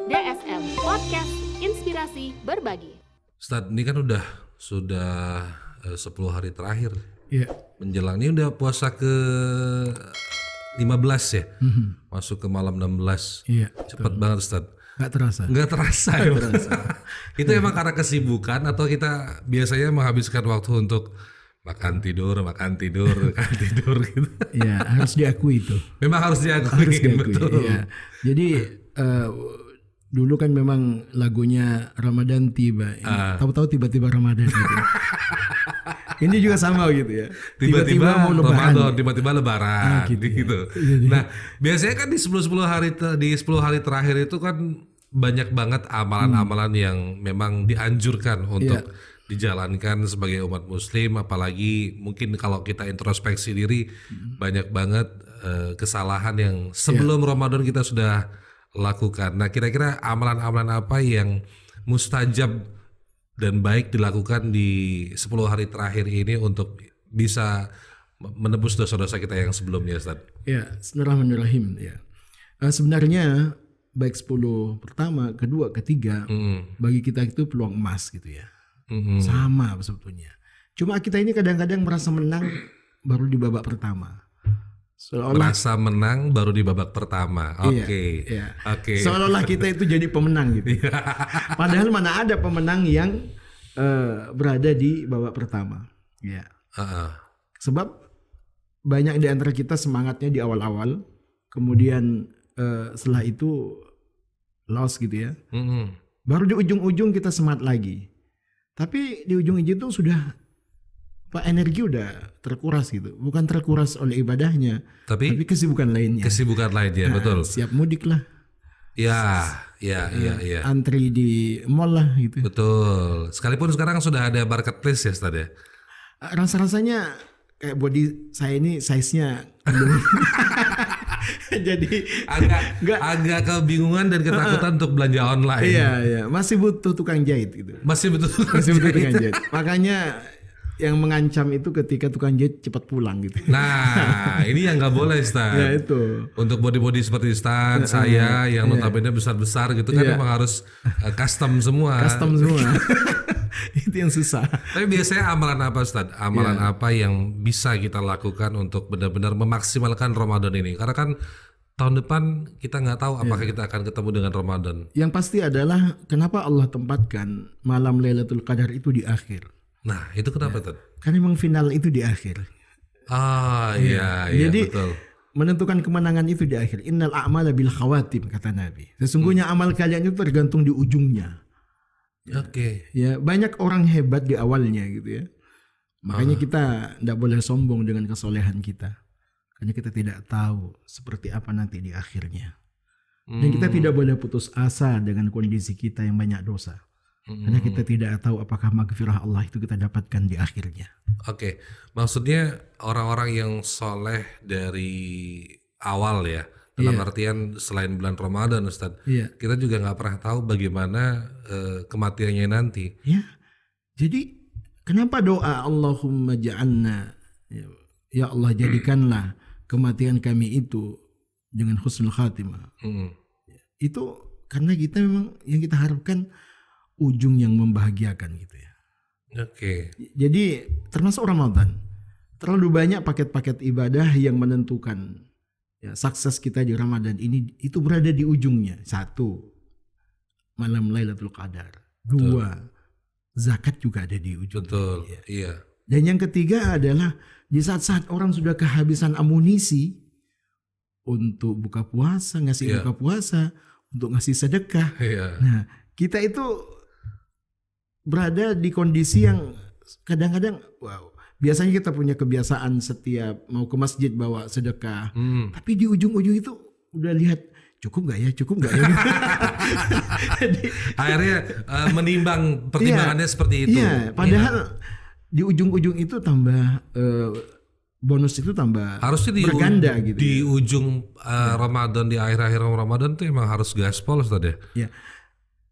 DSM Podcast Inspirasi Berbagi. Ustadz, ini kan sudah 10 hari terakhir. Iya. Menjelang ini udah puasa ke 15 ya. Masuk ke malam 16. Iya. Cepat banget Ustadz. Nggak terasa. Nggak terasa ya. Itu emang karena kesibukan atau kita biasanya menghabiskan waktu untuk makan tidur gitu. Iya, harus diakui itu. Memang harus diakui, betul. Iya. Jadi dulu kan memang lagunya Ramadan tiba. Tahu-tahu tiba-tiba Ramadan gitu. Ini juga sama gitu ya. Tiba-tiba mau lebaran. Ramadan, tiba-tiba lebaran gitu. Ya. Nah, biasanya kan di 10 hari terakhir itu kan banyak banget amalan-amalan yang memang dianjurkan untuk dijalankan sebagai umat muslim, apalagi mungkin kalau kita introspeksi diri banyak banget kesalahan yang sebelum Ramadan kita sudah lakukan. Nah, kira-kira amalan-amalan apa yang mustajab dan baik dilakukan di 10 hari terakhir ini untuk bisa menebus dosa-dosa kita yang sebelumnya, Ustaz? Ya, bismillahirrahmanirrahim ya. Sebenarnya baik 10 pertama, kedua, ketiga bagi kita itu peluang emas gitu ya. Sama sebetulnya. Cuma kita ini kadang-kadang merasa menang baru di babak pertama. Merasa menang baru di babak pertama. Oke. Iya. Seolah-olah kita itu jadi pemenang gitu. Padahal mana ada pemenang yang berada di babak pertama. Ya. Sebab banyak di antara kita semangatnya di awal-awal, kemudian setelah itu loss gitu ya. Baru di ujung-ujung kita semangat lagi. Tapi di ujung-ujung itu sudah energi udah terkuras gitu. Bukan terkuras oleh ibadahnya, tapi kesibukan lainnya. Betul. Siap mudik lah. Ya. Antri di mall lah gitu. Betul. Sekalipun sekarang sudah ada marketplace ya, Ustaz ya. Rasa-rasanya kayak body saya ini size-nya jadi agak kebingungan dan ketakutan untuk belanja online. Iya, masih butuh tukang jahit gitu. Masih butuh tukang jahit. Makanya yang mengancam itu ketika tukang jahit cepat pulang gitu. Nah, ini yang nggak boleh, Ustaz. Ya itu. Untuk body Ustaz, saya yang notabene besar-besar gitu kan memang harus custom semua. Itu yang susah. Tapi biasanya amalan apa, Ustaz? Amalan apa yang bisa kita lakukan untuk benar-benar memaksimalkan Ramadan ini? Karena kan tahun depan kita nggak tahu apakah kita akan ketemu dengan Ramadan. Yang pasti adalah kenapa Allah tempatkan malam Lailatul Qadar itu di akhir. Nah, itu kenapa, Tad? Karena memang final itu di akhir. Iya, jadi, betul. Menentukan kemenangan itu di akhir. Innal a'mala bil khawatim, kata Nabi. Sesungguhnya amal kalian itu tergantung di ujungnya. Oke. Ya, banyak orang hebat di awalnya gitu ya. Makanya kita tidak boleh sombong dengan kesolehan kita. Karena kita tidak tahu seperti apa nanti di akhirnya. Dan kita tidak boleh putus asa dengan kondisi kita yang banyak dosa. Karena kita tidak tahu apakah maghfirah Allah itu kita dapatkan di akhirnya. Oke. Maksudnya orang-orang yang soleh dari awal ya. Dalam artian selain bulan Ramadan, Ustaz. Kita juga nggak pernah tahu bagaimana kematiannya nanti. Ya. Jadi kenapa doa Allahumma ja'alna, ya Allah jadikanlah kematian kami itu dengan husnul khatimah. Itu karena kita memang yang kita harapkan ujung yang membahagiakan gitu ya. Oke. Jadi termasuk Ramadan, terlalu banyak paket-paket ibadah yang menentukan sukses kita di Ramadan ini itu berada di ujungnya. 1, malam Lailatul Qadar. 2, zakat juga ada di ujung. Betul. Iya. Dan yang ketiga adalah di saat-saat orang sudah kehabisan amunisi untuk buka puasa, ngasih buka puasa, untuk ngasih sedekah. Nah, kita itu berada di kondisi yang kadang-kadang biasanya kita punya kebiasaan setiap mau ke masjid bawa sedekah, tapi di ujung-ujung itu udah lihat cukup nggak ya. Jadi, akhirnya menimbang pertimbangannya seperti itu. Iya, padahal di ujung-ujung itu tambah bonus itu tambah harusnya berganda gitu. Di ujung Ramadan, di akhir-akhir Ramadan tuh emang harus gaspol, Ustaz ya. Iya.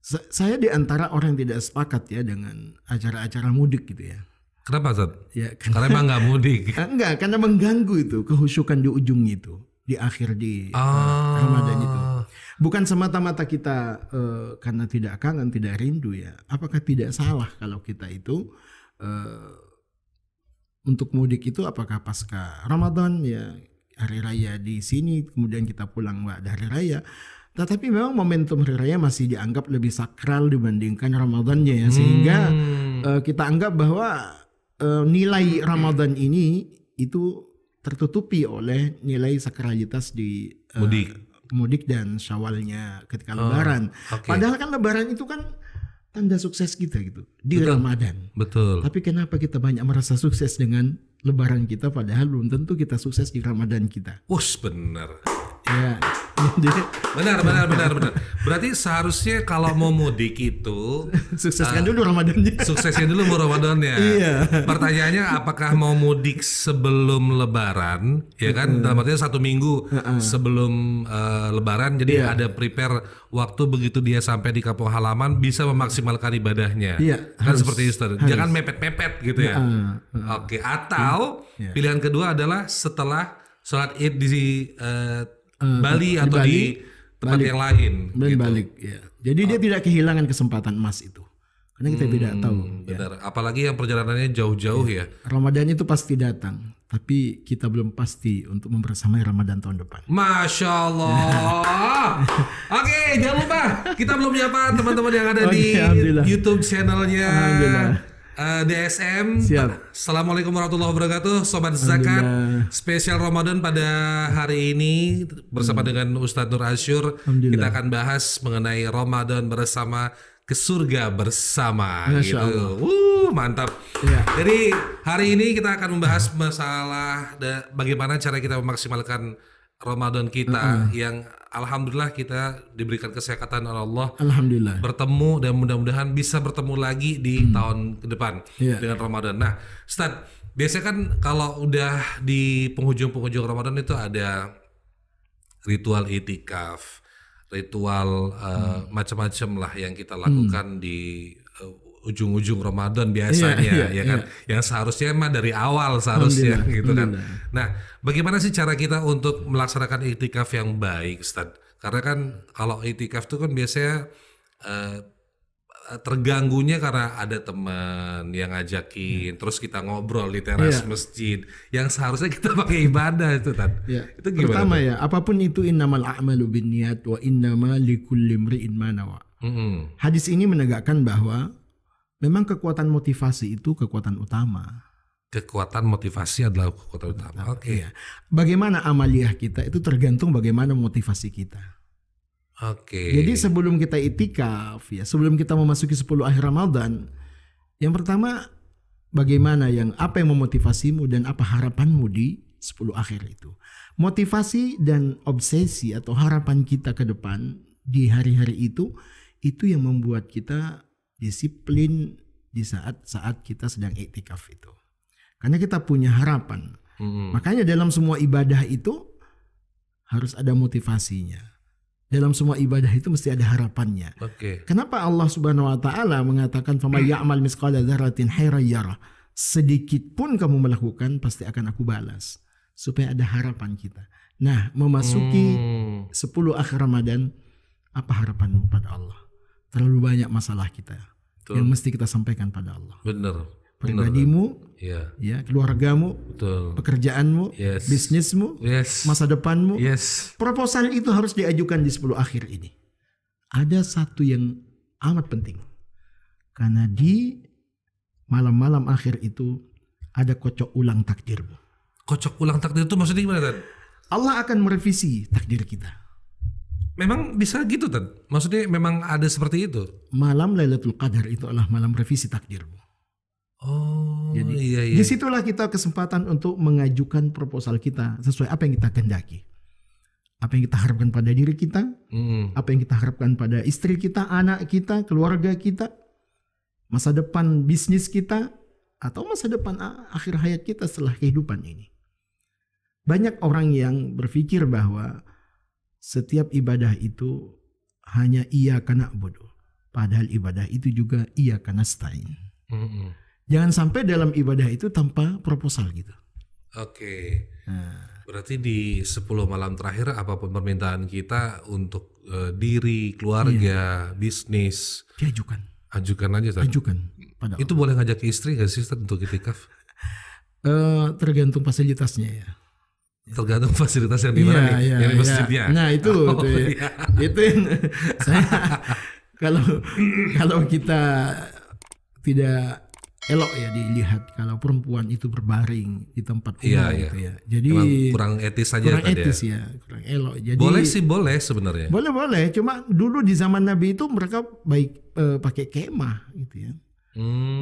Saya di antara orang yang tidak sepakat ya dengan acara-acara mudik gitu ya. Kenapa, Ustaz? Ya, karena emang nggak mudik. Enggak, karena mengganggu itu kehusyukan di ujung itu, di akhir di Ramadan itu. Bukan semata-mata kita karena tidak kangen, tidak rindu ya. Apakah tidak salah kalau kita itu untuk mudik itu apakah pasca Ramadan ya, hari raya di sini kemudian kita pulang pada hari raya. Tetapi memang momentum hari raya masih dianggap lebih sakral dibandingkan Ramadannya ya, sehingga kita anggap bahwa nilai Ramadan ini itu tertutupi oleh nilai sakralitas di mudik dan Syawalnya ketika Lebaran. Okay. Padahal kan Lebaran itu kan tanda sukses kita gitu di Ramadan. Betul. Tapi kenapa kita banyak merasa sukses dengan Lebaran kita, padahal belum tentu kita sukses di Ramadan kita. Benar. Ya. Benar. Berarti seharusnya kalau mau mudik itu sukseskan dulu Ramadannya. Sukseskan dulu Ramadannya. Iya. Pertanyaannya apakah mau mudik sebelum Lebaran, ya kan? Dalam artinya 1 minggu sebelum Lebaran, jadi ada prepare waktu begitu dia sampai di kampung halaman bisa memaksimalkan ibadahnya. Iya. Kan seperti itu. Jangan mepet-mepet gitu ya. Oke. Atau pilihan kedua adalah setelah sholat Id di Bali atau di tempat yang lain. Gitu. Balik, ya. Jadi dia tidak kehilangan kesempatan emas itu, karena kita tidak tahu. Benar. Ya. Apalagi yang perjalanannya jauh-jauh ya. Ramadan itu pasti datang, tapi kita belum pasti untuk membersamai Ramadan tahun depan. Masya Allah. Oke, jangan lupa kita belum menyapa teman-teman yang ada di YouTube channelnya DSM. Siap. Assalamualaikum warahmatullahi wabarakatuh, Sobat Zakat. Spesial Ramadan pada hari ini bersama dengan Ustadz Nur Asyur. Kita akan bahas mengenai Ramadan bersama ke surga bersama. Gitu. Mantap. Ya. Jadi hari ini kita akan membahas masalah bagaimana cara kita memaksimalkan Ramadan kita yang alhamdulillah kita diberikan kesehatan oleh Allah. Alhamdulillah. Bertemu dan mudah-mudahan bisa bertemu lagi di tahun ke depan dengan Ramadan. Nah, Ustaz, biasanya kan kalau udah di penghujung Ramadan itu ada ritual itikaf, ritual macam-macam lah yang kita lakukan di ujung-ujung Ramadan biasanya, ya kan, yang seharusnya mah dari awal seharusnya gitu kan. Nah, bagaimana sih cara kita untuk melaksanakan itikaf yang baik, Ustaz? Karena kan kalau itikaf itu kan biasanya terganggunya karena ada teman yang ngajakin, terus kita ngobrol di teras masjid, yang seharusnya kita pakai ibadah itu, Tad. Itu gimana? Pertama ya, apapun itu innamal a'malu binniyat wa innama likulli imri'in ma nawa. Hadis ini menegakkan bahwa memang kekuatan motivasi itu kekuatan utama. Kekuatan motivasi adalah kekuatan utama. Oke. Bagaimana amaliyah kita itu tergantung bagaimana motivasi kita. Oke. Jadi sebelum kita itikaf ya, sebelum kita memasuki 10 akhir Ramadan, yang pertama bagaimana apa yang memotivasimu dan apa harapanmu di 10 akhir itu. Motivasi dan obsesi atau harapan kita ke depan di hari-hari itu yang membuat kita disiplin di saat kita sedang iktikaf itu. Karena kita punya harapan. Makanya dalam semua ibadah itu harus ada motivasinya. Dalam semua ibadah itu mesti ada harapannya. Kenapa Allah Subhanahu wa taala mengatakan faman ya'mal misqala dzarratin khairan yarah. Sedikit pun kamu melakukan pasti akan aku balas. Supaya ada harapan kita. Nah, memasuki 10 akhir Ramadan, apa harapanmu pada Allah? Terlalu banyak masalah kita yang mesti kita sampaikan pada Allah. Benar. Pribadimu, ya, keluargamu, pekerjaanmu, bisnismu, masa depanmu. Proposal itu harus diajukan di 10 akhir ini. Ada satu yang amat penting. Karena di malam-malam akhir itu ada kocok ulang takdirmu. Kocok ulang takdir itu maksudnya gimana, Tad? Allah akan merevisi takdir kita. Memang bisa gitu, Tad? Maksudnya memang ada seperti itu? Malam Lailatul Qadar itu adalah malam revisi takdirmu. Jadi disitulah kita kesempatan untuk mengajukan proposal kita sesuai apa yang kita kehendaki. Apa yang kita harapkan pada diri kita, apa yang kita harapkan pada istri kita, anak kita, keluarga kita, masa depan bisnis kita, atau masa depan akhir hayat kita setelah kehidupan ini. Banyak orang yang berpikir bahwa setiap ibadah itu hanya iyyaka na'budu, padahal ibadah itu juga iyyaka nasta'in. Jangan sampai dalam ibadah itu tanpa proposal gitu. Oke. Nah, Berarti di 10 malam terakhir apapun permintaan kita untuk diri, keluarga, bisnis, ajukan aja Ustaz. Ajukan pada Itu boleh ngajak istri gak sih Ustaz untuk itikaf? tergantung fasilitasnya ya. Tergantung fasilitas yang di mana nih? Yang di masjidnya. Nah itu itu yang saya kalau kita tidak elok ya dilihat kalau perempuan itu berbaring di tempat umum gitu ya. Jadi emang kurang etis aja kurang etis ya, kurang elok. Jadi boleh sebenarnya. Boleh. Cuma dulu di zaman Nabi itu mereka baik pakai kemah gitu ya.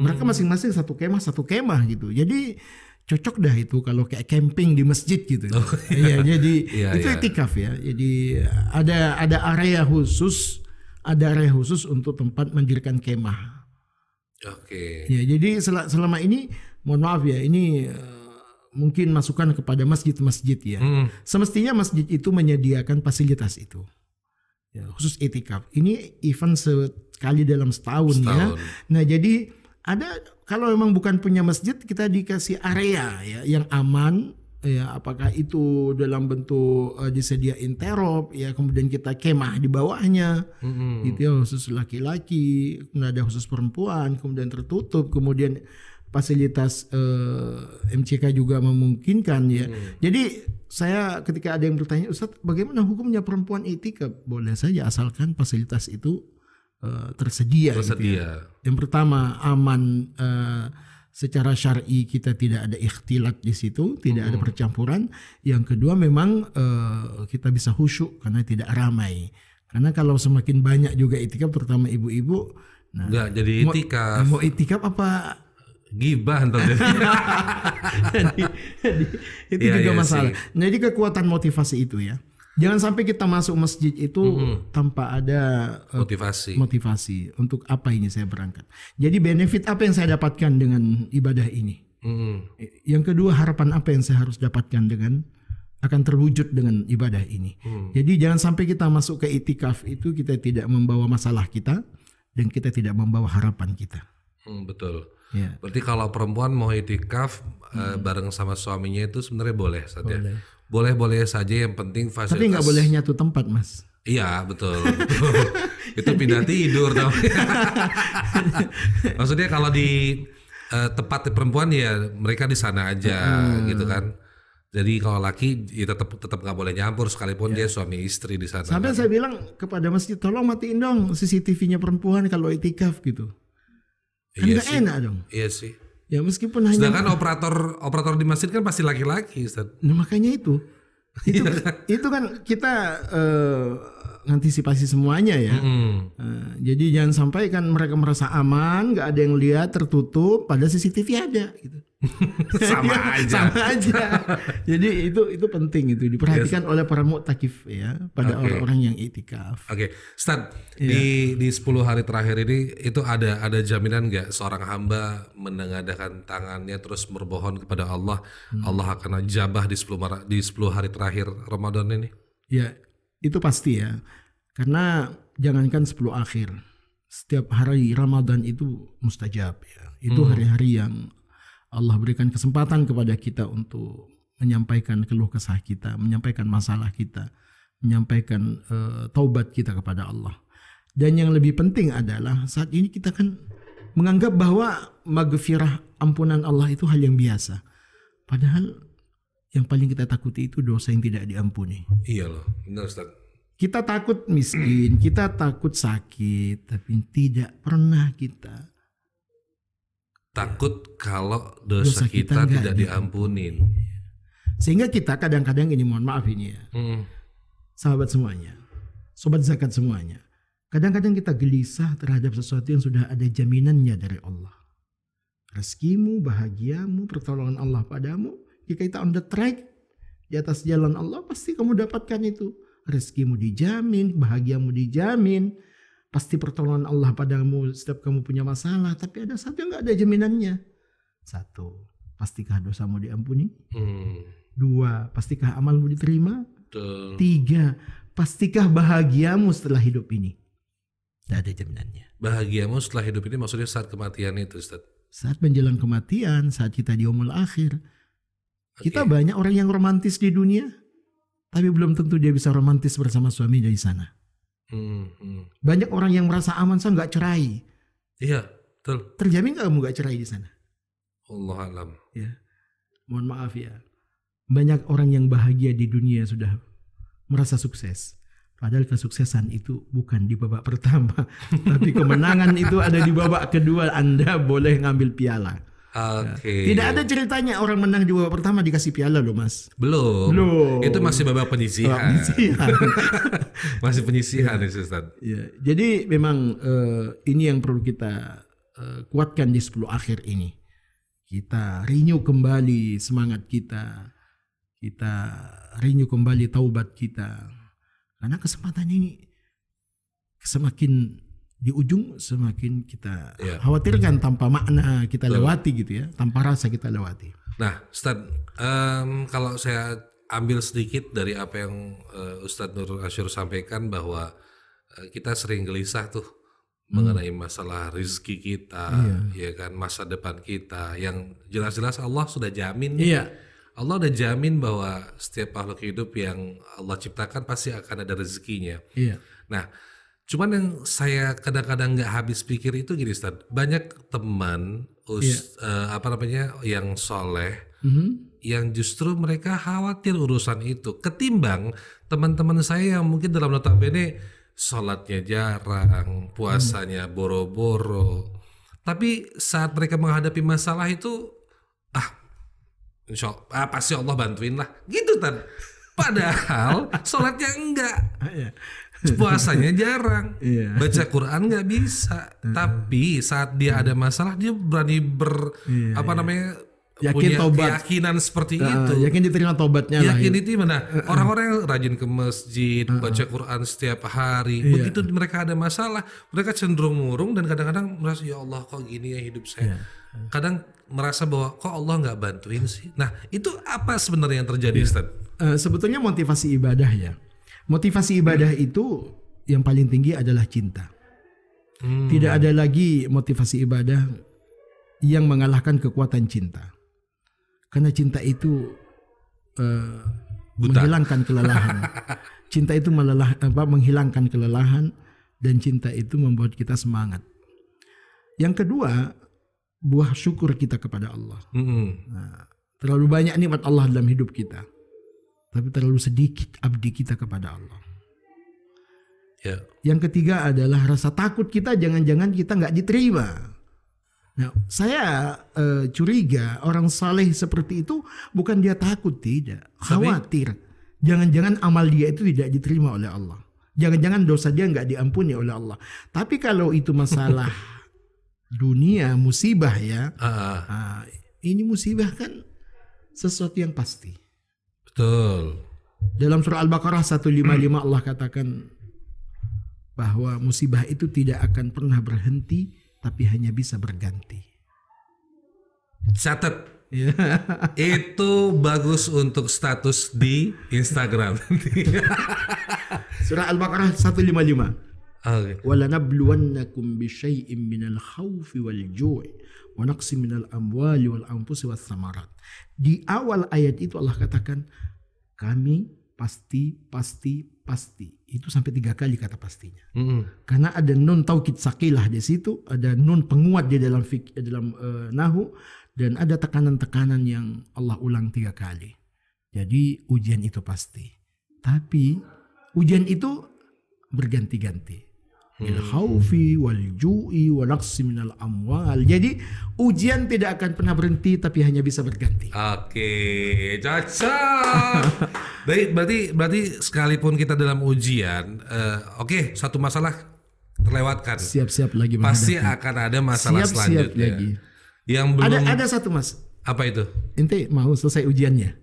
Mereka masing-masing satu kemah gitu. Jadi cocok dah itu kalau kayak camping di masjid gitu. Iya, jadi itu itikaf ya. Jadi ada area khusus untuk tempat mendirikan kemah. Oke. Ya, jadi selama ini mohon maaf ya, ini mungkin masukan kepada masjid-masjid ya. Semestinya masjid itu menyediakan fasilitas itu. Ya, khusus itikaf. Ini event sekali dalam setahun ya. Nah, jadi kalau memang bukan punya masjid, kita dikasih area ya yang aman ya, apakah itu dalam bentuk disediain terop ya, kemudian kita kemah di bawahnya gitu ya, khusus laki-laki, kemudian ada khusus perempuan, kemudian tertutup, kemudian fasilitas MCK juga memungkinkan ya. Jadi saya ketika ada yang bertanya, Ustadz bagaimana hukumnya perempuan itikaf? Boleh saja asalkan fasilitas itu tersedia. Gitu ya. Yang pertama aman secara syar'i, kita tidak ada ikhtilat di situ, tidak ada percampuran. Yang kedua memang kita bisa khusyuk karena tidak ramai. Karena kalau semakin banyak juga itikaf, terutama ibu-ibu, nggak jadi itikaf. Mau itikaf apa? Gibah ntar jadi itu juga masalah. Jadi kekuatan motivasi itu ya. Jangan sampai kita masuk masjid itu tanpa ada motivasi untuk apa ini saya berangkat. Jadi benefit apa yang saya dapatkan dengan ibadah ini. Yang kedua, harapan apa yang saya harus dapatkan dengan akan terwujud dengan ibadah ini. Jadi jangan sampai kita masuk ke itikaf itu kita tidak membawa masalah kita dan kita tidak membawa harapan kita. Betul. Ya. Berarti kalau perempuan mau itikaf bareng sama suaminya itu sebenarnya boleh saja. Boleh saja, yang penting fasilitas. Tapi nggak boleh nyatu tempat, Mas. Iya betul. Itu pindah tidur. Maksudnya kalau di tempat perempuan ya mereka di sana aja gitu kan. Jadi kalau laki ya tetap nggak boleh nyampur sekalipun dia suami istri di sana. Sampai saya bilang kepada masjid, tolong matiin dong CCTV-nya perempuan kalau itikaf gitu. Kan nggak enak dong. Iya sih. Ya meskipun hanya. Sedangkan operator di masjid kan pasti laki-laki, Ustaz. Nah makanya itu kan kita antisipasi semuanya ya. Jadi jangan sampai kan mereka merasa aman, nggak ada yang lihat, tertutup, pada CCTV ada gitu. Sama aja. Jadi itu penting, itu diperhatikan oleh para mu'takif ya, pada orang-orang yang itikaf. Ustaz, di 10 hari terakhir ini itu ada jaminan nggak seorang hamba menengadahkan tangannya terus berbohon kepada Allah, Allah akan jabah di 10 hari terakhir Ramadan ini? Ya, itu pasti ya. Karena jangankan 10 akhir, setiap hari Ramadan itu mustajab ya. Itu hari-hari yang Allah berikan kesempatan kepada kita untuk menyampaikan keluh kesah kita, menyampaikan masalah kita, menyampaikan taubat kita kepada Allah. Dan yang lebih penting adalah saat ini kita kan menganggap bahwa maghfirah, ampunan Allah itu hal yang biasa. Padahal yang paling kita takuti itu dosa yang tidak diampuni. Iya loh, benar Ustaz. Kita takut miskin, kita takut sakit, tapi tidak pernah kita takut kalau dosa kita tidak diampunin. Sehingga kita kadang-kadang ini, mohon maaf ini ya, sahabat semuanya, sobat zakat semuanya, kadang-kadang kita gelisah terhadap sesuatu yang sudah ada jaminannya dari Allah. Rezekimu, bahagiamu, pertolongan Allah padamu, jika kita on the track di atas jalan Allah, pasti kamu dapatkan itu. Rezekimu dijamin, bahagiamu dijamin, pasti pertolongan Allah padamu setiap kamu punya masalah. Tapi ada satu yang gak ada jaminannya. Satu, pastikah dosamu diampuni? Dua, pastikah amalmu diterima? Tiga, pastikah bahagiamu setelah hidup ini? Gak ada jaminannya. Bahagiamu setelah hidup ini maksudnya saat kematian itu, Ustaz? Saat menjelang kematian, saat kita di yaumul akhir. Kita banyak orang yang romantis di dunia, tapi belum tentu dia bisa romantis bersama suaminya di sana. Banyak orang yang merasa aman, saya nggak cerai. Iya, betul. Terjamin nggak kamu nggak cerai di sana? Allah alam. Ya, mohon maaf ya. Banyak orang yang bahagia di dunia sudah merasa sukses. Padahal kesuksesan itu bukan di babak pertama, tapi kemenangan itu ada di babak kedua. Anda boleh ngambil piala. Oke. Tidak ada ceritanya orang menang di babak pertama dikasih piala loh, Mas. Belum. Itu masih babak penyisihan. Masih penyisihan ya, Ustaz. Ya, jadi memang ini yang perlu kita kuatkan di 10 akhir ini. Kita renew kembali semangat kita. Kita renew kembali taubat kita. Karena kesempatan ini semakin di ujung semakin kita khawatirkan, tanpa makna kita lewati gitu ya, tanpa rasa kita lewati. Nah, Ustaz, kalau saya ambil sedikit dari apa yang Ustaz Nur Asyur sampaikan, bahwa kita sering gelisah tuh mengenai masalah rezeki kita, ya kan, masa depan kita, yang jelas-jelas Allah sudah jamin. Allah udah jamin bahwa setiap makhluk hidup yang Allah ciptakan pasti akan ada rezekinya. Nah, cuman yang saya kadang-kadang nggak habis pikir itu gini, Ustaz. Banyak teman yang soleh, yang justru mereka khawatir urusan itu, ketimbang teman-teman saya yang mungkin dalam notabene sholatnya jarang, puasanya boro-boro, tapi saat mereka menghadapi masalah itu, pasti Allah bantuin lah gitu kan. Padahal sholatnya enggak, puasanya jarang, baca Quran nggak bisa, tapi saat dia ada masalah dia berani punya keyakinan seperti itu, yakin diterima tobatnya, yakin itu mana. Orang-orang yang rajin ke masjid, baca Quran setiap hari, begitu mereka ada masalah, mereka cenderung murung dan kadang-kadang merasa, ya Allah kok gini ya hidup saya. Kadang merasa bahwa kok Allah nggak bantuin sih. Nah, itu apa sebenarnya yang terjadi, Ustaz? Sebetulnya motivasi ibadah ya. Motivasi ibadah itu yang paling tinggi adalah cinta. Tidak ada lagi motivasi ibadah yang mengalahkan kekuatan cinta. Karena cinta itu menghilangkan kelelahan. Cinta itu menghilangkan kelelahan, dan cinta itu membuat kita semangat. Yang kedua, buah syukur kita kepada Allah. Nah, terlalu banyak nikmat Allah dalam hidup kita, tapi terlalu sedikit abdi kita kepada Allah. Yang ketiga adalah rasa takut kita, jangan-jangan kita nggak diterima. Nah, saya curiga orang saleh seperti itu bukan dia takut, tidak, khawatir. Jangan-jangan amal dia itu tidak diterima oleh Allah. Jangan-jangan dosa dia nggak diampuni oleh Allah. Tapi kalau itu masalah dunia, musibah ya, ini musibah kan sesuatu yang pasti. Betul. Dalam surah Al-Baqarah 155 Allah katakan bahwa musibah itu tidak akan pernah berhenti, tapi hanya bisa berganti. Catat. Itu bagus untuk status di Instagram. Surah Al-Baqarah 155. وَلَنَبْلُوَنَّكُمْ بِشَيْءٍ مِّنَ الْخَوْفِ وَالْجُوعِ وَنَقْصٍ مِّنَ الْأَمْوَالِ وَالْأَنفُسِ وَالثَّمَرَاتِ. Di awal ayat itu Allah katakan, kami pasti. Itu sampai 3 kali kata pastinya. Karena ada nun taukid saqilah di situ, ada nun penguat di dalam nahu, dan ada tekanan-tekanan yang Allah ulang 3 kali. Jadi ujian itu pasti. Tapi ujian itu berganti-ganti. Al-khawfi wal-ju'i wa naqsi minal amwal. Jadi ujian tidak akan pernah berhenti, tapi hanya bisa berganti. Oke, cocok. Berarti sekalipun kita dalam ujian, satu masalah terlewatkan. Siap-siap lagi menghadapi. Pasti akan ada masalah selanjutnya. Lagi. Yang belum. Ada satu, Mas. Apa itu? Ente mau selesai ujiannya?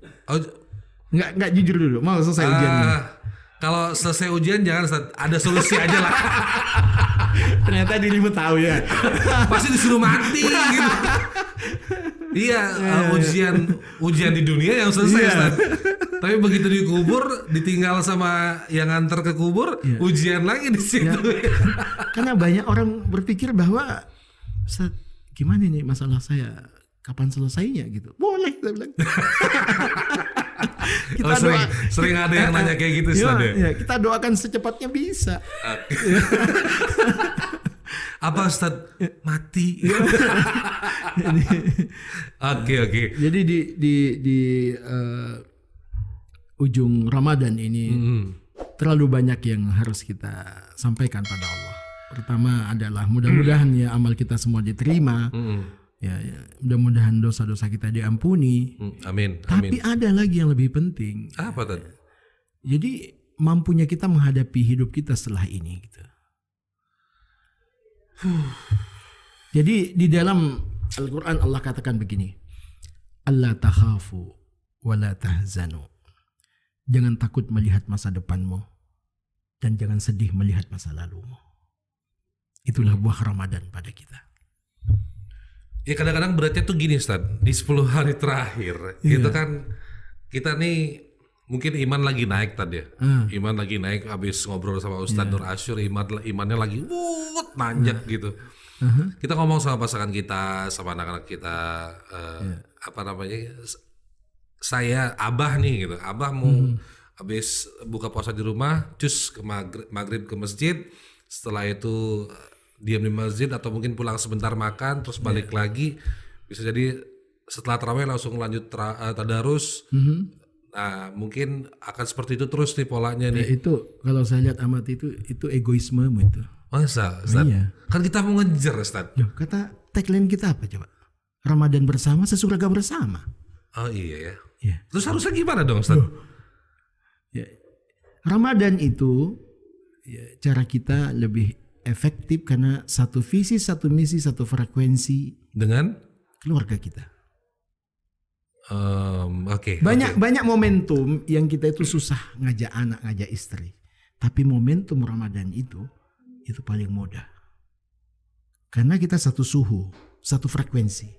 Nggak jujur dulu. Mau selesai ujiannya? Kalau selesai ujian jangan ada solusi aja lah. Ternyata dirimu tahu ya. Pasti disuruh mati gitu. Ujian di dunia yang selesai. Tapi begitu dikubur, ditinggal sama yang antar ke kubur, ujian lagi di situ. Karena banyak orang berpikir bahwa, gimana nih masalah saya? kapan selesainya gitu. Boleh, saya bilang. Kita sering ada yang nanya kayak gitu, Ustaz. Ya, kita doakan secepatnya bisa. Apa Ustaz? Mati. Oke. Jadi di ujung Ramadan ini terlalu banyak yang harus kita sampaikan pada Allah. Pertama adalah mudah-mudahan ya amal kita semua diterima. Ya, mudah-mudahan dosa-dosa kita diampuni. Amin. Tapi ada lagi yang lebih penting. Apa tadi? Jadi mampunya kita menghadapi hidup kita setelah ini gitu. Jadi di dalam Al-Quran Allah katakan begini, Allah takhafu wa la tahzanu. Jangan takut melihat masa depanmu dan jangan sedih melihat masa lalumu. Itulah buah Ramadan pada kita. Ya kadang-kadang beratnya tuh gini Ustaz, di 10 hari terakhir itu kan kita nih mungkin iman lagi naik tadi ya. Iman lagi naik habis ngobrol sama Ustaz Nur Asyur, imannya lagi nanjak gitu. Kita ngomong sama pasangan kita, sama anak-anak kita, apa namanya? Saya Abah nih gitu. Abah mau habis buka puasa di rumah, cus ke maghrib ke masjid. Setelah itu diam di masjid atau mungkin pulang sebentar makan terus balik lagi. Bisa jadi setelah tarawih langsung lanjut tadarus. Nah, mungkin akan seperti itu terus nih polanya nih. Ya, itu kalau saya lihat amat itu egoisme itu. Masa, Ustaz? Iya. Kan kita mau ngejar, Ustaz. Yo, kata tagline kita apa coba? Ramadan bersama, sesurga bersama. Oh iya ya. Ya. Terus harusnya gimana dong, Ustaz? Ya. Ramadan itu ya, cara kita lebih efektif karena satu visi, satu misi, satu frekuensi dengan keluarga kita. Oke. Banyak momentum yang kita itu susah ngajak anak, ngajak istri. Tapi momentum Ramadan itu paling mudah. Karena kita satu suhu, satu frekuensi.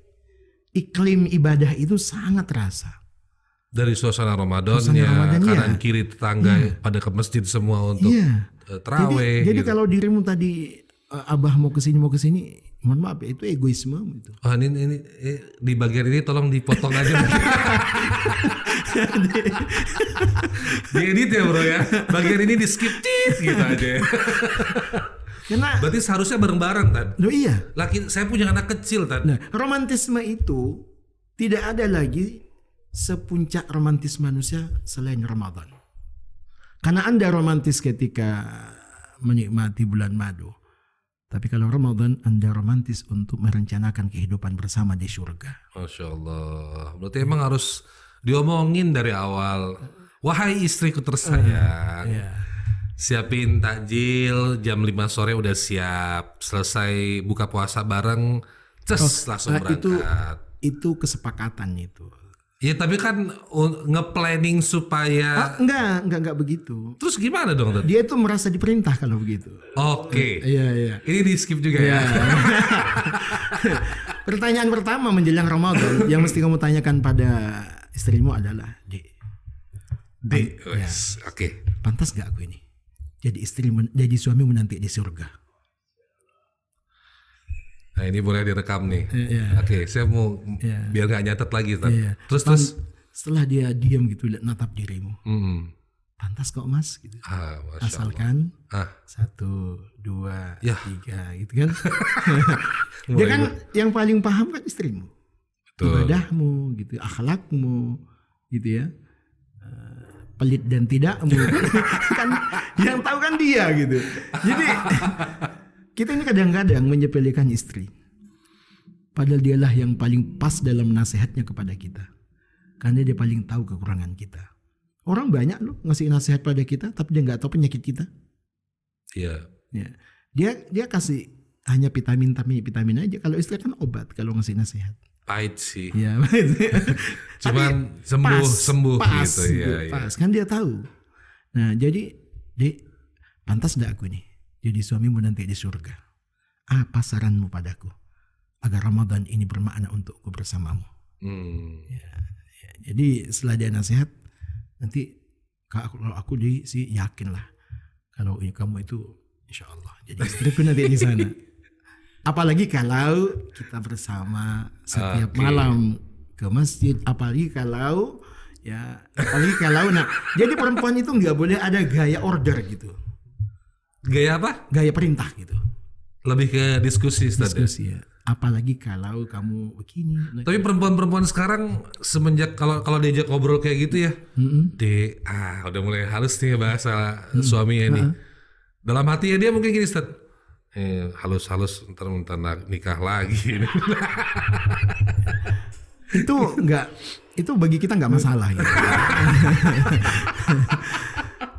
Iklim ibadah itu sangat terasa. Dari suasana Ramadannya, kanan kiri tetangga pada ke masjid semua untuk tarawih. Jadi kalau dirimu tadi Abah mau kesini, mohon maaf ya, itu egoisme itu. Oh, ini di bagian ini tolong dipotong aja. Diedit ya bro ya. Bagian ini di skip gitu aja. Karena berarti seharusnya bareng-bareng Tan. Loh iya. Saya punya anak kecil Tan. Nah, romantisme itu tidak ada lagi sepuncak romantis manusia selain Ramadan. Karena Anda romantis ketika menikmati bulan madu. Tapi kalau Ramadan Anda romantis untuk merencanakan kehidupan bersama di surga. Masya Allah. Berarti emang harus diomongin dari awal. Wahai istriku tersayang. Siapin takjil jam 5 sore udah siap. Selesai buka puasa bareng. Langsung berangkat. Itu kesepakatan itu. Ya tapi kan nge-planning supaya enggak begitu. Terus gimana dong? Dia itu merasa diperintah kalau begitu. Oke. Iya. Ini di skip juga ya. Pertanyaan pertama menjelang Ramadan yang mesti kamu tanyakan pada istrimu adalah, Dek. Oke. Pantas gak aku ini jadi suami menanti di surga? Nah ini boleh direkam nih. Oke, saya mau biar gak nyatet lagi. Terus setelah dia diam gitu natap dirimu, pantas kok mas gitu. Asalkan 1, 2, 3 gitu kan. Dia kan yang paling paham kan istrimu. Betul. Ibadahmu gitu, akhlakmu gitu ya. Pelit dan tidakmu kan yang tahu kan dia gitu. Jadi kita ini kadang-kadang menyepelekan istri. Padahal dialah yang paling pas dalam nasihatnya kepada kita. Karena dia paling tahu kekurangan kita. Orang banyak loh ngasih nasihat pada kita, tapi dia nggak tahu penyakit kita. Iya. Dia kasih hanya vitamin aja. Kalau istri kan obat kalau ngasih nasihat. Pahit sih. Iya. Cuman sembuh pas, gitu ya. Pas kan dia tahu. Nah jadi Dek, pantas nggak aku nih jadi suamimu nanti di surga? Apa saranmu padaku agar Ramadan ini bermakna untukku bersamamu? Jadi setelah dia nasihat, nanti kalau aku sih yakin lah kalau kamu itu insya Allah jadi istriku nanti di sana. Apalagi kalau kita bersama setiap malam ke masjid, apalagi kalau nah, jadi perempuan itu nggak boleh ada gaya order gitu. Gaya apa? Gaya perintah gitu. Lebih ke diskusi, Diskusi ya. Apalagi kalau kamu begini. Tapi perempuan-perempuan sekarang semenjak kalau diajak ngobrol kayak gitu ya, udah mulai halus nih bahasa suaminya nih. Dalam hatinya dia mungkin gini, Ustaz. Halus-halus ntar nikah lagi. Itu bagi kita nggak masalah gitu.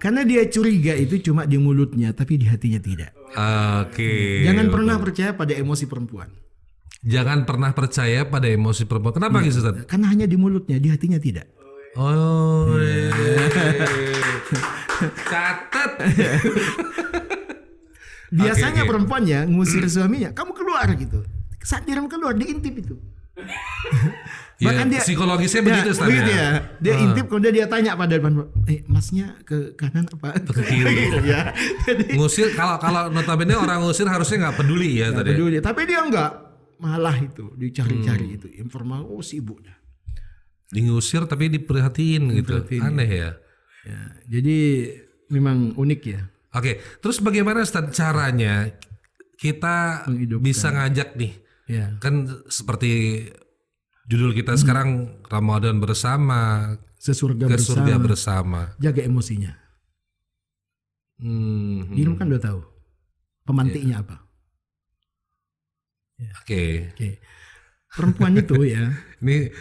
Karena dia curiga itu cuma di mulutnya tapi di hatinya tidak. Oke. Jangan pernah percaya pada emosi perempuan. Jangan pernah percaya pada emosi perempuan. Kenapa gitu, Ustaz? Karena hanya di mulutnya, di hatinya tidak. Oh. Catat. Biasanya perempuan ya ngusir suaminya, kamu keluar gitu. Saat dia keluar diintip itu. Bahkan dia psikologisnya begitu, Ustaz. Begitu ya. Dia intip kemudian dia tanya pada depan, masnya ke kanan apa ke kiri? Ya. Jadi, ngusir kalau notabene orang ngusir harusnya nggak peduli ya tadi. Peduli, tapi dia enggak, malah itu dicari-cari itu informasi sibuk dah. Ngusir tapi diperhatiin gitu. Aneh ya. Jadi memang unik ya. Oke, terus bagaimana Ustaz caranya kita bisa ngajak nih? Ya. Kan seperti judul kita sekarang Ramadan bersama, sesurga bersama. Jaga emosinya. Ilmu kan udah tahu pemantiknya apa. Ya. Oke. Perempuan itu ya. Ini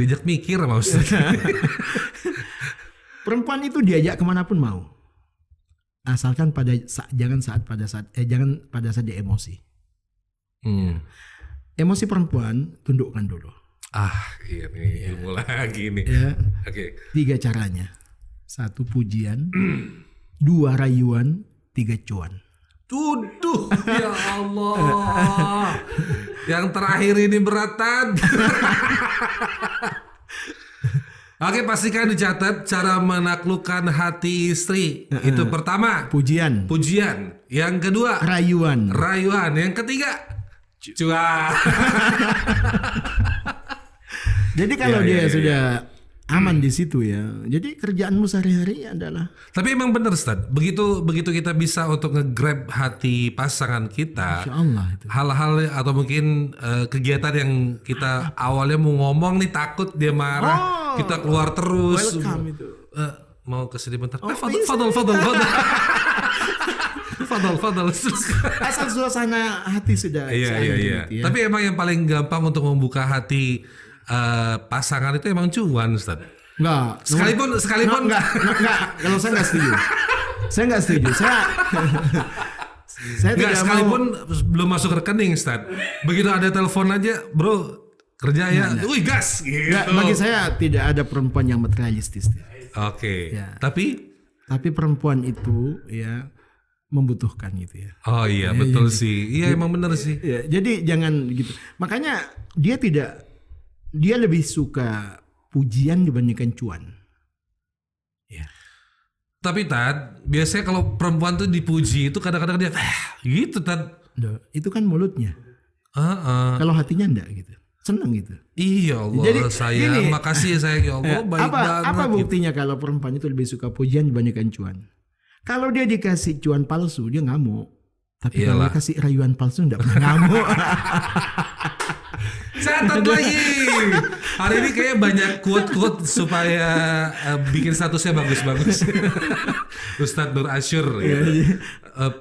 diajak mikir sama Ustaz. Perempuan itu diajak kemanapun mau. Asalkan jangan pada saat dia emosi. Emosi perempuan tundukkan dulu. Ini ilmu lagi nih. Ya. Oke. 3 caranya. 1 pujian, 2 rayuan, 3 cuan. Tuduh, ya Allah. Yang terakhir ini beratan. Oke, pastikan dicatat cara menaklukkan hati istri. Itu pertama, pujian. Yang kedua, rayuan. Yang ketiga, cuan. Jadi kalau dia sudah aman di situ ya. Jadi kerjaanmu sehari-hari adalah. Tapi emang benar, Ustaz. Begitu kita bisa untuk nge-grab hati pasangan kita. Insya Allah itu. Hal-hal atau mungkin kegiatan yang kita awalnya mau ngomong nih takut dia marah, kita keluar terus. Welcome itu. Mau kesini bentar. Fadal. Fadal. Asal suasana hati sudah. Iya. Gitu ya. Tapi emang yang paling gampang untuk membuka hati pasangan itu emang cuan, Ustaz. Enggak. Sekalipun enggak. Kalau saya enggak setuju. Saya tidak sekalipun belum masuk rekening, Ustaz. Begitu ada telepon aja, bro, kerja ya. Wih, gas gitu. Bagi saya tidak ada perempuan yang materialistis. Oke. Ya. Tapi perempuan itu ya membutuhkan gitu ya. Oh iya, betul sih. Iya, emang benar sih. Ya, jadi jangan gitu. Makanya dia lebih suka pujian dibandingkan cuan. Ya. Tapi Tad, biasanya kalau perempuan tuh dipuji itu kadang-kadang dia gitu Tad. Itu kan mulutnya. Kalau hatinya enggak gitu. Senang gitu. Iya Allah. Jadi, sayang, makasih ya sayang, ya Allah, baik banget. Apa buktinya gitu? Kalau perempuan itu lebih suka pujian dibandingkan cuan? Kalau dia dikasih cuan palsu dia ngamuk. Tapi kalau dikasih rayuan palsu enggak pernah ngamuk. Catat lagi. Hari ini kayak banyak quote-quote supaya bikin statusnya bagus-bagus. Ustadz Nur Asyur gitu.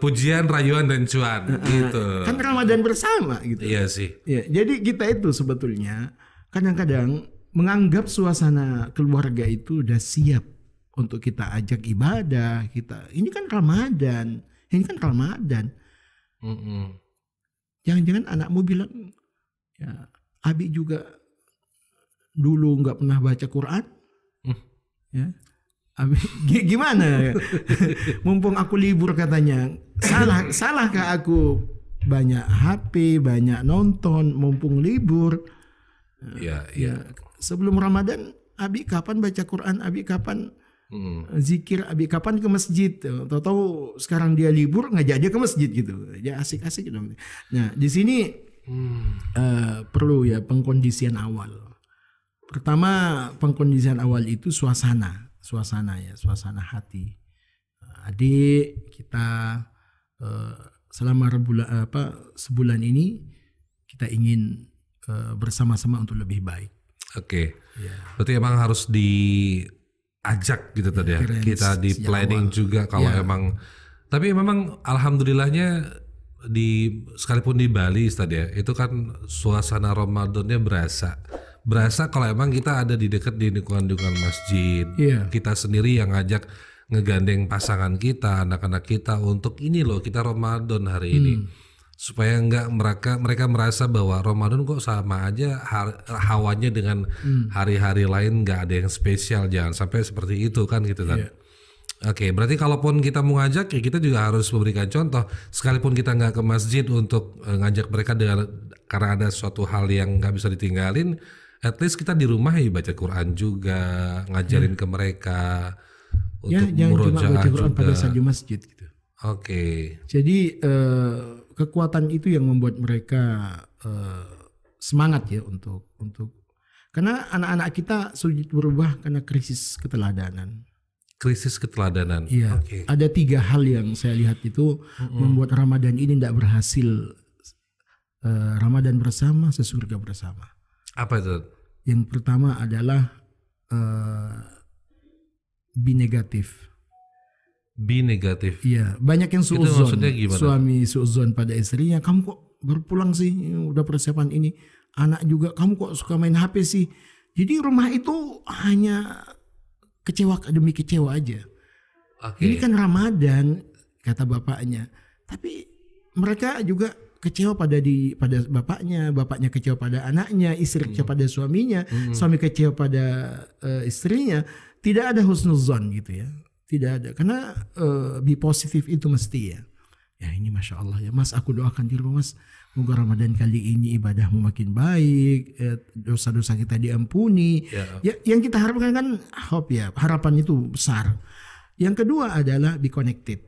Pujian, rayuan, dan cuan gitu. Kan Ramadan bersama gitu. Iya sih. Ya, jadi kita itu sebetulnya kadang-kadang menganggap suasana keluarga itu udah siap untuk kita ajak ibadah. Ini kan Ramadan. Jangan-jangan anakmu bilang, ya Abi juga dulu nggak pernah baca Quran, ya. Abi gimana? Mumpung aku libur katanya, salahkah aku banyak HP, banyak nonton, mumpung libur? Ya. Sebelum Ramadan, Abi kapan baca Quran? Abi kapan Zikir abi kapan ke masjid, tahu-tahu sekarang dia libur ngajak dia ke masjid gitu, ya asik-asik dong. Nah di sini perlu ya pengkondisian awal. Pertama pengkondisian awal itu suasana hati. Adik kita selama sebulan ini kita ingin bersama-sama untuk lebih baik. Oke. Ya. Berarti emang harus diajak gitu tadi ya. Kita di planning awal juga kalau emang. Tapi memang alhamdulillahnya sekalipun di Bali tadi ya, itu kan suasana Ramadannya berasa kalau emang kita ada di dekat di lingkungan masjid. Kita sendiri yang ngajak ngegandeng pasangan kita, anak-anak kita untuk ini loh kita Ramadan hari ini. Supaya mereka merasa bahwa Ramadan kok sama aja hawanya dengan hari-hari lain, nggak ada yang spesial, jangan sampai seperti itu kan gitu kan. Oke, berarti kalaupun kita mau ngajak ya kita juga harus memberikan contoh, sekalipun kita nggak ke masjid untuk ngajak mereka karena ada suatu hal yang nggak bisa ditinggalin, at least kita di rumah ya baca Quran juga, ngajarin ke mereka untuk murojaah juga pada saat di masjid gitu. Oke. Jadi kekuatan itu yang membuat mereka semangat ya untuk karena anak-anak kita sulit berubah karena krisis keteladanan. Iya. Okay. Ada 3 hal yang saya lihat itu membuat Ramadan ini tidak berhasil. Ramadan bersama, sesurga bersama. Apa itu? Yang pertama adalah bi-negatif. Iya, banyak yang suudzon. Suami suudzon pada istrinya, kamu kok baru pulang sih, udah persiapan ini. Anak juga, kamu kok suka main HP sih. Jadi rumah itu hanya kecewa demi kecewa aja. Okay. Ini kan Ramadan kata bapaknya, tapi mereka juga kecewa pada bapaknya kecewa pada anaknya, istri kecewa pada suaminya, suami kecewa pada istrinya. Tidak ada husnuzon gitu ya. Tidak ada, karena be positif itu mesti ya. Ya ini Masya Allah ya Mas, aku doakan di rumah Mas, semoga Ramadan kali ini ibadahmu makin baik, dosa-dosa kita diampuni. Ya, yang kita harapkan kan hope ya, harapan itu besar. Yang kedua adalah be connected.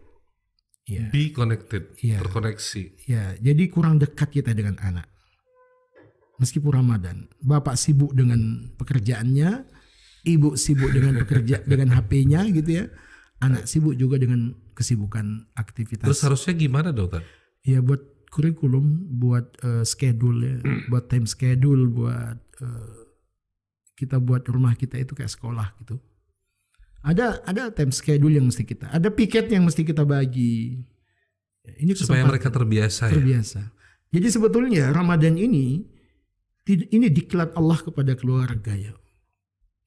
Ya. Be connected, ya. Terkoneksi. Ya, jadi kurang dekat kita dengan anak. Meskipun Ramadan, bapak sibuk dengan pekerjaannya, ibu sibuk dengan dengan HP-nya gitu ya. Anak sibuk juga dengan kesibukan aktivitas. Terus harusnya gimana dokter? Ya buat kurikulum, buat schedule ya, buat time schedule, buat kita buat rumah kita itu kayak sekolah gitu. Ada time schedule yang mesti kita, ada piket yang mesti kita bagi. Ini supaya mereka terbiasa. Jadi sebetulnya Ramadan ini diklat Allah kepada keluarga ya,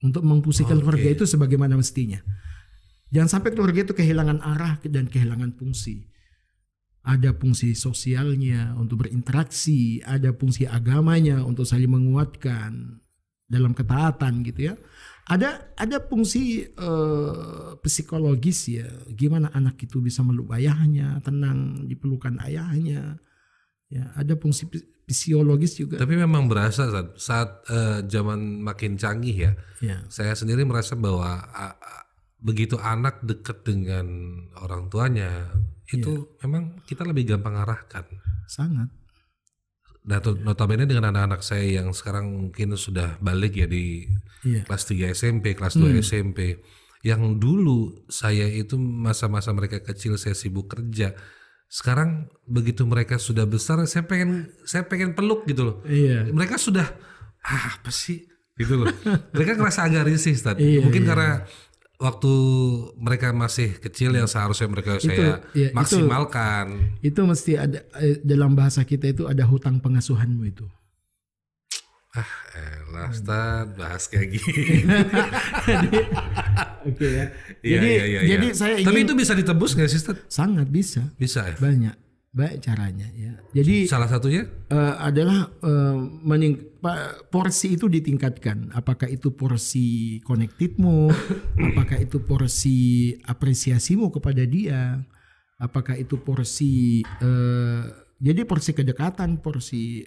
untuk memfungsikan keluarga itu sebagaimana mestinya. Jangan sampai keluarga itu kehilangan arah dan kehilangan fungsi. Ada fungsi sosialnya untuk berinteraksi, ada fungsi agamanya untuk saling menguatkan dalam ketaatan gitu ya. Ada fungsi psikologis ya, gimana anak itu bisa meluk ayahnya, tenang dipelukan ayahnya. Ya, ada fungsi fisiologis juga. Tapi memang berasa saat zaman makin canggih ya. Saya sendiri merasa bahwa begitu anak dekat dengan orang tuanya itu memang kita lebih gampang arahkan. Sangat. Nah, notabene dengan anak-anak saya yang sekarang mungkin sudah balik ya di kelas 3 SMP, kelas 2 SMP. Yang dulu saya itu masa-masa mereka kecil saya sibuk kerja. Sekarang begitu mereka sudah besar saya pengen peluk gitu loh. Mereka sudah apa sih gitu loh. Mereka ngerasa agak risih mungkin karena waktu mereka masih kecil yang seharusnya mereka saya maksimalkan. Itu mesti ada dalam bahasa kita itu ada hutang pengasuhanmu itu. Ustaz bahas kayak gini. Oke ya. Jadi saya ingin. Tapi itu bisa ditebus nggak sih Ustaz? Sangat bisa. Bisa ya. Banyak caranya ya. Jadi salah satunya adalah porsi itu ditingkatkan. Apakah itu porsi connectedmu, apakah itu porsi apresiasimu kepada dia, apakah itu porsi jadi porsi kedekatan, porsi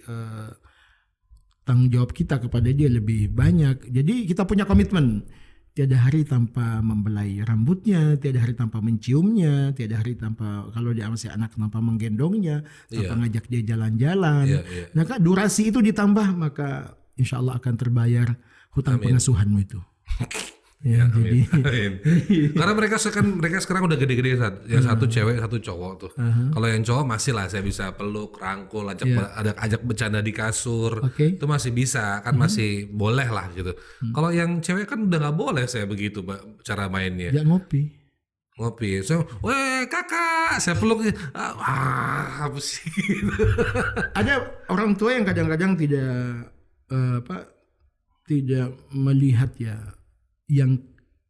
tanggung jawab kita kepada dia lebih banyak. Jadi kita punya komitmen. tiada hari tanpa membelai rambutnya, tiada hari tanpa menciumnya, tiada hari tanpa, kalau dia masih anak, tanpa menggendongnya, tanpa ngajak dia jalan-jalan. Nah, Kak, durasi itu ditambah, maka insya Allah akan terbayar hutang pengasuhanmu itu. Ya, amin. Karena mereka sekarang udah gede-gede, yang satu cewek, satu cowok tuh. Kalau yang cowok masih lah saya bisa peluk, rangkul, ajak bercanda di kasur, itu masih bisa kan, masih boleh lah gitu. Kalau yang cewek kan udah nggak boleh saya begitu cara mainnya. Ya ngopi, so, weh kakak, saya peluk, apa sih? Ada orang tua yang kadang-kadang tidak melihat ya yang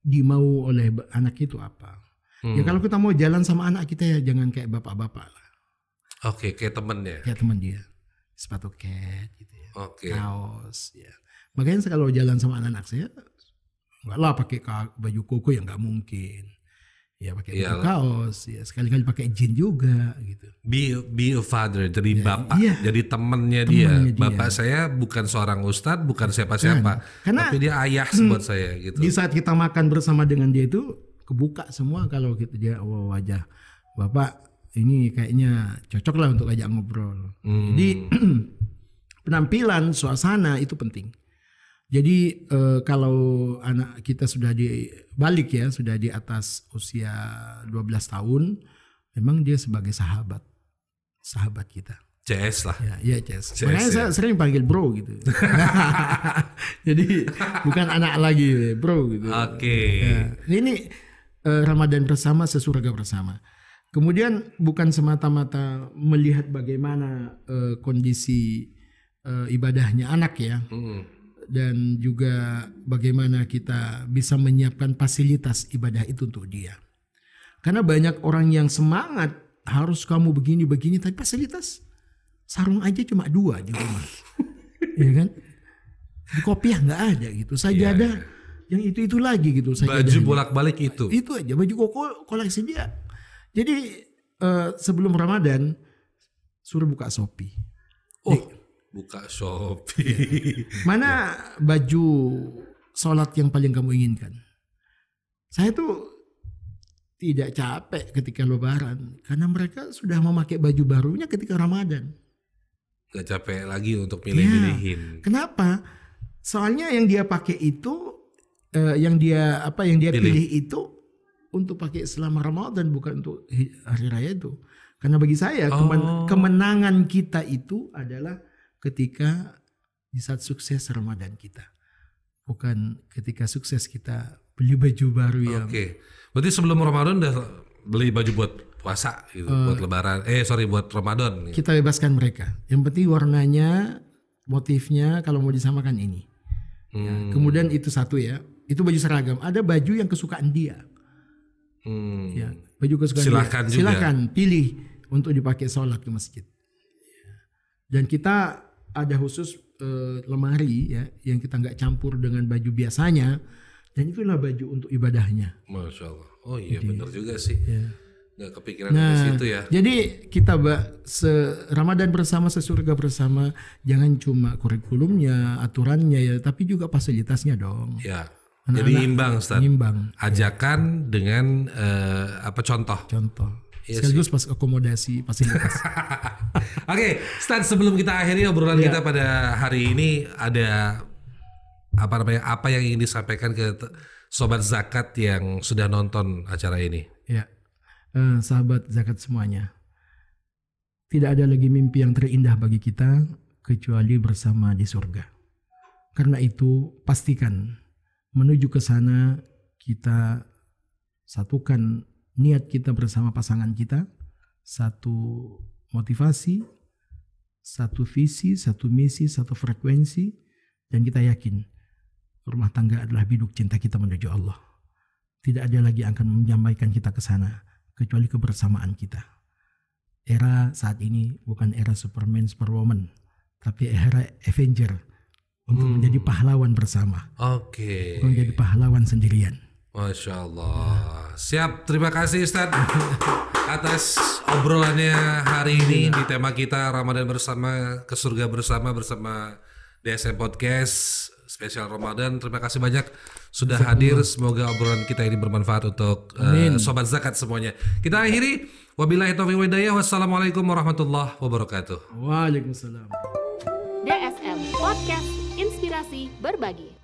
dimau oleh anak itu apa. Ya kalau kita mau jalan sama anak kita ya jangan kayak bapak-bapak lah. Oke, kayak temennya. Kayak teman dia. Sepatu cat gitu ya. Kaos ya. Makanya kalau jalan sama anak saya enggak lah pakai baju koko yang enggak mungkin. Ya pakai baju kaos, ya sekali-kali pakai jeans juga gitu. Be a father, jadi bapak, jadi temennya dia. Bapak saya bukan seorang ustadz, bukan siapa-siapa, tapi dia ayah buat saya gitu. Di saat kita makan bersama dengan dia itu kebuka semua kalau gitu dia wajah bapak ini kayaknya cocok lah untuk ajak ngobrol. Jadi penampilan, suasana itu penting. Jadi kalau anak kita sudah dibalik ya, sudah di atas usia 12 tahun, memang dia sebagai sahabat kita. CS lah. Ya CS. Makanya saya sering panggil bro gitu. Jadi bukan anak lagi, bro gitu. Oke. Ya, ini Ramadan bersama, sesurga bersama. Kemudian bukan semata-mata melihat bagaimana kondisi ibadahnya anak ya. Dan juga bagaimana kita bisa menyiapkan fasilitas ibadah itu untuk dia. Karena banyak orang yang semangat harus kamu begini-begini, tapi fasilitas sarung aja cuma 2 di rumah. Ya kan? Di kopiah nggak ada gitu. Sajadah yang itu lagi gitu. Baju bolak-balik itu. Itu aja, baju koko koleksi dia. Jadi sebelum Ramadan suruh buka Shopee. Buka Shopee. Mana baju sholat yang paling kamu inginkan? Saya tuh tidak capek ketika Lebaran karena mereka sudah memakai baju barunya ketika Ramadan. Gak capek lagi untuk milih-milihin. Kenapa? Soalnya yang dia pakai itu, yang dia pilih itu untuk pakai selama Ramadan, bukan untuk hari raya itu. Karena bagi saya kemenangan kita itu adalah ketika di saat sukses Ramadan kita, bukan ketika sukses kita beli baju baru yang. Oke. Berarti sebelum Ramadan udah beli baju buat puasa gitu, buat Lebaran. Buat Ramadan. Kita bebaskan mereka. Yang penting warnanya, motifnya kalau mau disamakan ini. Ya, kemudian itu satu ya. Itu baju seragam. Ada baju yang kesukaan dia. Ya, baju kesukaan Silahkan dia. Silakan pilih untuk dipakai sholat ke masjid. Dan kita ada khusus lemari ya yang kita nggak campur dengan baju biasanya, dan itulah baju untuk ibadahnya. Masya Allah. Oh iya, benar juga sih. Ya. Nggak kepikiran ke situ ya. Jadi kita Ramadan bersama, sesurga bersama, jangan cuma kurikulumnya, aturannya ya, tapi juga fasilitasnya dong. Ya. Anak-anak jadi imbang, Ustaz. Imbang. Ajakan dengan contoh. Iya, sekaligus pas akomodasi fasilitas. Oke, Stan, sebelum kita akhiri obrolan kita pada hari ini, ada apa yang ingin disampaikan ke sobat zakat yang sudah nonton acara ini? Ya, sahabat zakat semuanya, tidak ada lagi mimpi yang terindah bagi kita kecuali bersama di surga. Karena itu pastikan menuju ke sana kita satukan niat kita bersama pasangan kita, satu motivasi, satu visi, satu misi, satu frekuensi, dan kita yakin rumah tangga adalah biduk cinta kita menuju Allah. Tidak ada lagi yang akan menyampaikan kita ke sana kecuali kebersamaan kita. Era saat ini bukan era Superman, Superwoman, tapi era Avenger untuk menjadi pahlawan bersama. Oke. Bukan menjadi pahlawan sendirian. Masya Allah. Siap, terima kasih Ustaz atas obrolannya hari ini di tema kita Ramadan bersama, ke surga bersama DSM Podcast spesial Ramadan. Terima kasih banyak sudah hadir. Semoga obrolan kita ini bermanfaat untuk sobat zakat semuanya. Kita akhiri. Wabillahi taufiq wal hidayah. Wassalamualaikum warahmatullahi wabarakatuh. Waalaikumsalam. DFM Podcast Inspirasi Berbagi.